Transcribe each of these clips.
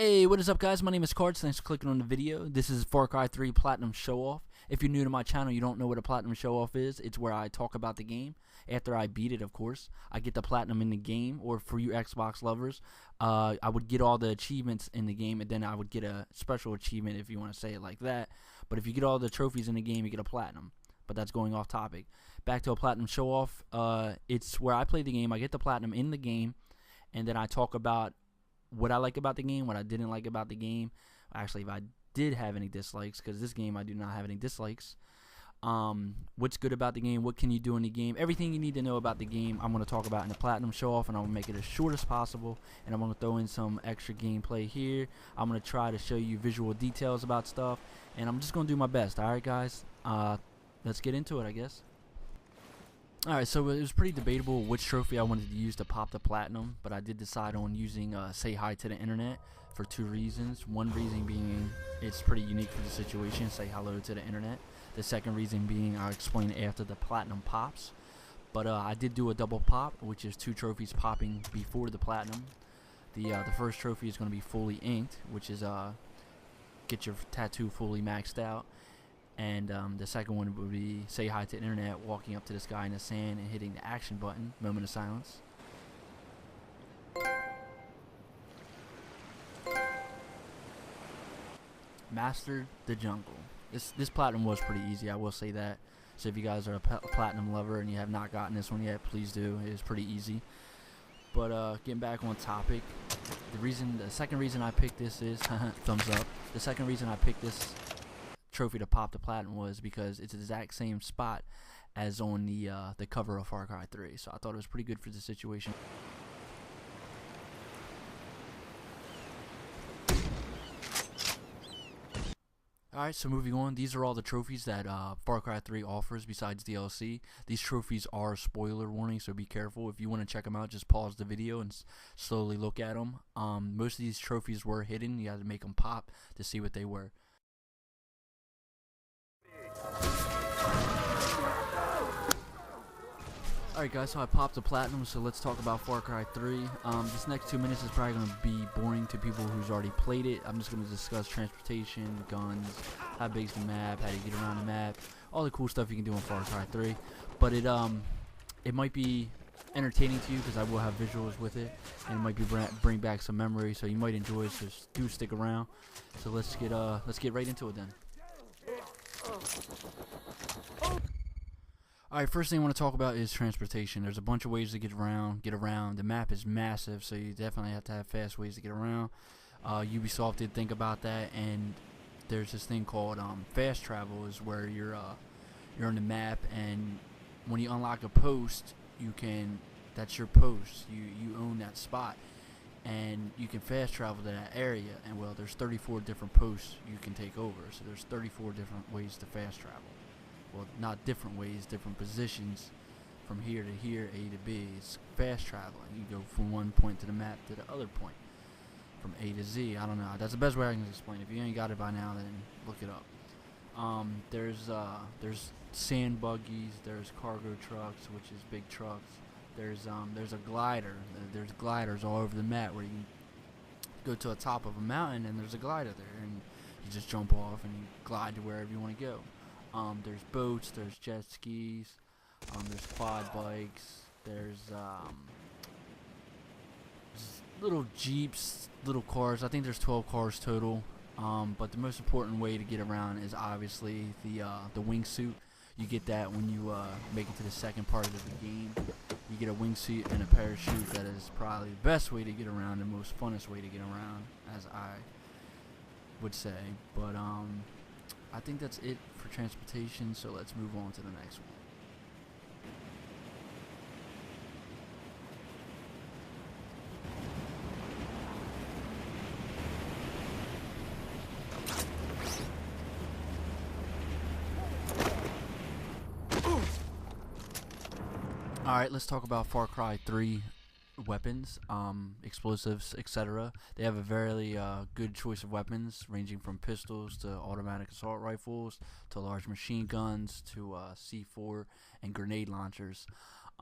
Hey, what is up, guys? My name is Cards. Thanks for clicking on the video. This is Far Cry 3 Platinum Show-Off. If you're new to my channel, you don't know what a Platinum Show-Off is. It's where I talk about the game. After I beat it, of course, I get the Platinum in the game. Or for you Xbox lovers, I would get all the achievements in the game, and then I would get a special achievement if you want to say it like that. But if you get all the trophies in the game, you get a Platinum. But that's going off topic. Back to a Platinum Show-Off. It's where I play the game. I get the Platinum in the game, and then I talk about what I like about the game, what I didn't like about the game. Actually, if I did have any dislikes, because this game I do not have any dislikes. What's good about the game, what can you do in the game, everything you need to know about the game I'm going to talk about in the Platinum Show-Off, and I'm going to make it as short as possible, and I'm going to throw in some extra gameplay here. I'm going to try to show you visual details about stuff, and I'm just going to do my best. Alright guys, let's get into it, I guess. Alright, so it was pretty debatable which trophy I wanted to use to pop the Platinum, but I did decide on using Say Hi to the Internet for two reasons. One reason being it's pretty unique for the situation, say hello to the Internet. The second reason being I'll explain after the Platinum pops. But I did do a double pop, which is two trophies popping before the Platinum. The first trophy is going to be fully inked, which is get your tattoo fully maxed out. And the second one would be Say Hi to the Internet, walking up to this guy in the sand and hitting the action button. Moment of silence. Mastered the jungle. This Platinum was pretty easy, I will say that. So if you guys are a Platinum lover and you have not gotten this one yet, please do. It is pretty easy. But getting back on topic, the second reason I picked this is thumbs up. The second reason I picked this trophy to pop the Platinum was because it's the exact same spot as on the cover of Far Cry 3, so I thought it was pretty good for the situation. Alright, so moving on, these are all the trophies that Far Cry 3 offers besides DLC. These trophies are spoiler warning, so be careful. If you want to check them out, just pause the video and slowly look at them. Most of these trophies were hidden. You had to make them pop to see what they were. Alright guys, so I popped the Platinum, so let's talk about Far Cry 3. This next 2 minutes is probably going to be boring to people who's already played it. I'm just going to discuss transportation, guns, how big's the map, how do you get around the map, all the cool stuff you can do in Far Cry 3. But it might be entertaining to you because I will have visuals with it, and it might be bring back some memories, so you might enjoy it, so do stick around. So let's get right into it then. Alright, first thing I want to talk about is transportation. There's a bunch of ways to get around. The map is massive, so you definitely have to have fast ways to get around. Ubisoft did think about that, and there's this thing called fast travel, is where you're on the map, and when you unlock a post, that's your post. You own that spot, and you can fast travel to that area. And well, there's 34 different posts you can take over, so there's 34 different ways to fast travel. Well, not different ways, different positions from here to here, A to B. It's fast traveling. You go from one point to the map to the other point, from A to Z. I don't know. That's the best way I can explain it. If you ain't got it by now, then look it up. There's sand buggies. There's cargo trucks, which is big trucks. There's a glider. There's gliders all over the map where you can go to the top of a mountain and there's a glider there, and you just jump off and you glide to wherever you want to go. There's boats, there's jet skis, there's quad bikes, there's little jeeps, little cars. I think there's 12 cars total. But the most important way to get around is obviously the wingsuit. You get that when you make it to the second part of the game. You get a wingsuit and a parachute. That is probably the best way to get around, the most funnest way to get around, as I would say. But I think that's it for transportation, so let's move on to the next one. Alright, let's talk about Far Cry 3 weapons, explosives, etc. They have a very good choice of weapons, ranging from pistols to automatic assault rifles to large machine guns to C4 and grenade launchers.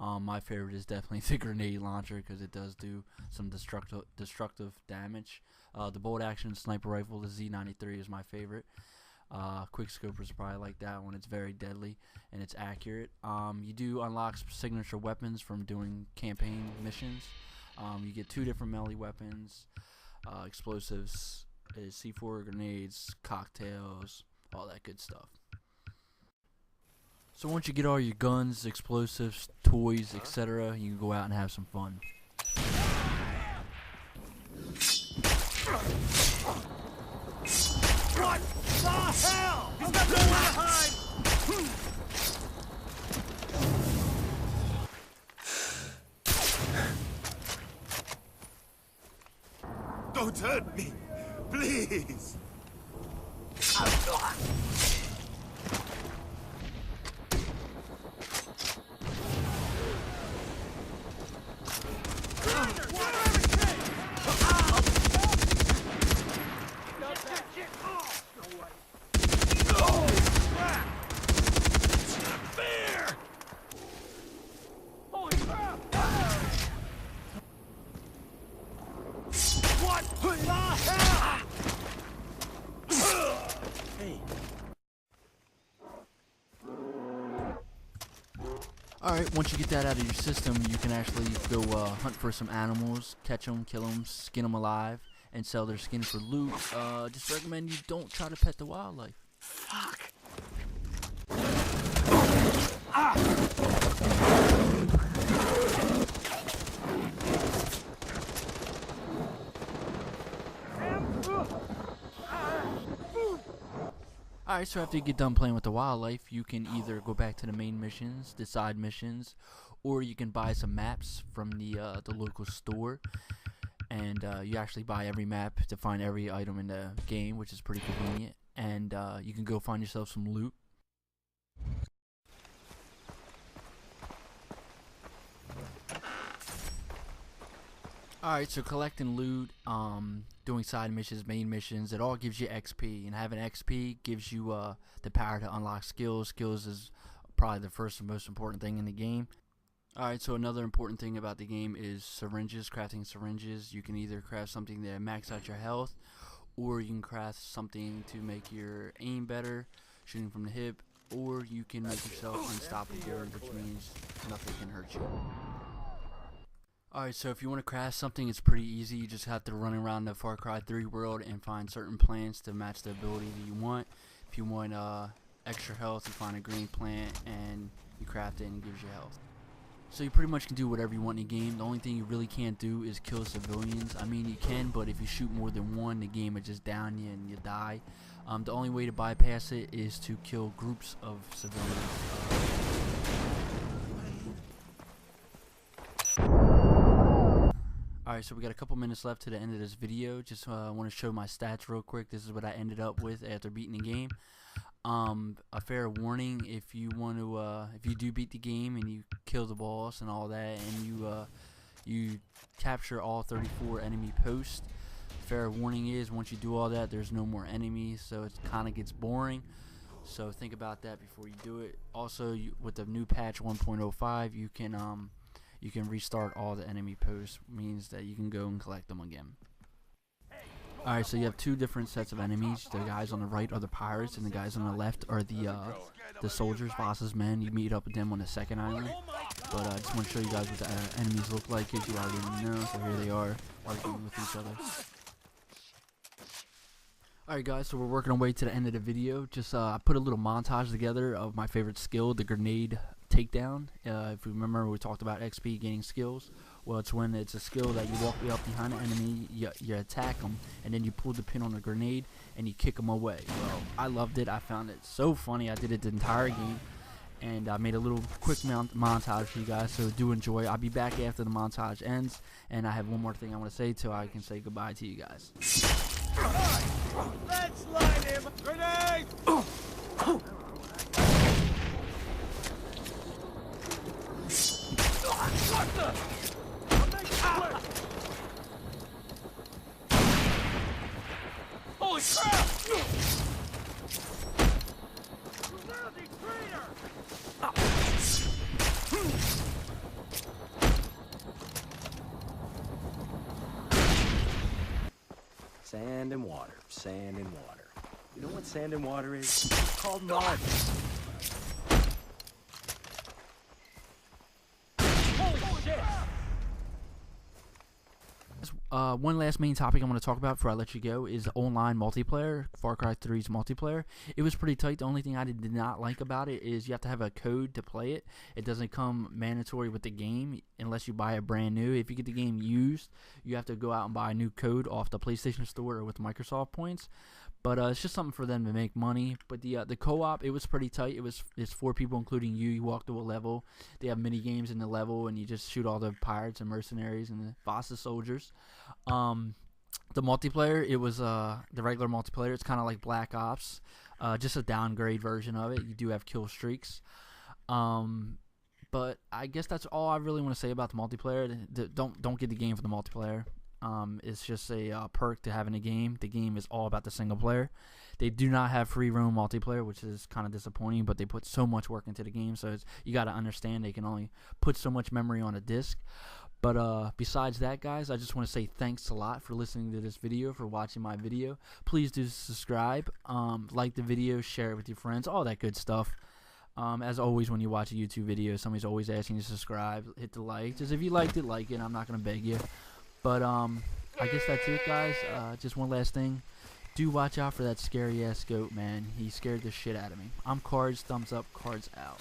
My favorite is definitely the grenade launcher because it does do some destructive damage. The bolt action sniper rifle, the Z93, is my favorite. Quickscopers probably like that one. It's very deadly and it's accurate. You do unlock signature weapons from doing campaign missions. You get 2 different melee weapons, explosives, C4 grenades, cocktails, all that good stuff. So once you get all your guns, explosives, toys, etc., you can go out and have some fun. What the hell? He's got nowhere to hide! Don't hurt me, please! Alright, once you get that out of your system, you can actually go hunt for some animals, catch them, kill them, skin them alive, and sell their skin for loot. Just recommend you don't try to pet the wildlife. Fuck! Alright, so after you get done playing with the wildlife, you can either go back to the main missions, the side missions, or you can buy some maps from the local store. And you actually buy every map to find every item in the game, which is pretty convenient. And you can go find yourself some loot. Alright, so collecting loot, doing side missions, main missions, it all gives you XP, and having XP gives you the power to unlock skills. Skills is probably the first and most important thing in the game. Alright, so another important thing about the game is syringes, crafting syringes. You can either craft something that max out your health, or you can craft something to make your aim better, shooting from the hip, or you can make yourself unstoppable, which means nothing can hurt you. Alright, so if you want to craft something, it's pretty easy. You just have to run around the Far Cry 3 world and find certain plants to match the ability that you want. If you want extra health, you find a green plant and you craft it and it gives you health. So you pretty much can do whatever you want in the game. The only thing you really can't do is kill civilians. I mean, you can, but if you shoot more than one, the game will just down you and you die. The only way to bypass it is to kill groups of civilians. Alright, so we got a couple minutes left to the end of this video. Just want to show my stats real quick. This is what I ended up with after beating the game. A fair warning: if you want to, if you do beat the game and you kill the boss and all that, and you capture all 34 enemy posts, fair warning is once you do all that, there's no more enemies, so it kind of gets boring. So think about that before you do it. Also, with the new patch 1.05, you can restart all the enemy posts, means that you can go and collect them again. Alright, so you have 2 different sets of enemies. The guys on the right are the pirates, and the guys on the left are the soldiers, Voss's men. You meet up with them on the second island. But I just want to show you guys what the enemies look like, because you already know. So here they are, arguing with each other. Alright guys, so we're working our way to the end of the video. Just I put a little montage together of my favorite skill, the grenade takedown. If you remember, we talked about XP gaining skills. Well, it's when it's a skill that you walk way up behind the enemy, you attack them, and then you pull the pin on the grenade and you kick them away. Well, I loved it. I found it so funny. I did it the entire game, and I made a little quick montage for you guys, so do enjoy. I'll be back after the montage ends, and I have one more thing I want to say till I can say goodbye to you guys. Let's line him! Grenade! What the? Holy crap! You lousy traitor! Sand and water, sand and water. You know what sand and water is? It's called mud. Holy shit! One last main topic I want to talk about before I let you go is online multiplayer, Far Cry 3's multiplayer. It was pretty tight. The only thing I did not like about it is you have to have a code to play it. It doesn't come mandatory with the game unless you buy it brand new. If you get the game used, you have to go out and buy a new code off the PlayStation Store or with Microsoft points. But it's just something for them to make money. But the co-op, it was pretty tight. It's 4 people, including you. You walk to a level. They have mini games in the level, and you just shoot all the pirates and mercenaries and the Vasa soldiers. The multiplayer, it was the regular multiplayer. It's kind of like Black Ops, just a downgrade version of it. You do have kill streaks. But I guess that's all I really want to say about the multiplayer. Don't get the game for the multiplayer. It's just a perk to having a game. The game is all about the single player. They do not have free roam multiplayer, which is kind of disappointing, but they put so much work into the game, so you got to understand they can only put so much memory on a disc. But besides that, guys, I just want to say thanks a lot for listening to this video, for watching my video. Please do subscribe, like the video, share it with your friends, all that good stuff. As always, when you watch a YouTube video, somebody's always asking you to subscribe, hit the like. Just if you liked it, like it. I'm not going to beg you. But I guess that's it, guys. Just one last thing. Do watch out for that scary-ass goat, man. He scared the shit out of me. I'm Cards. Thumbs up. Cards out.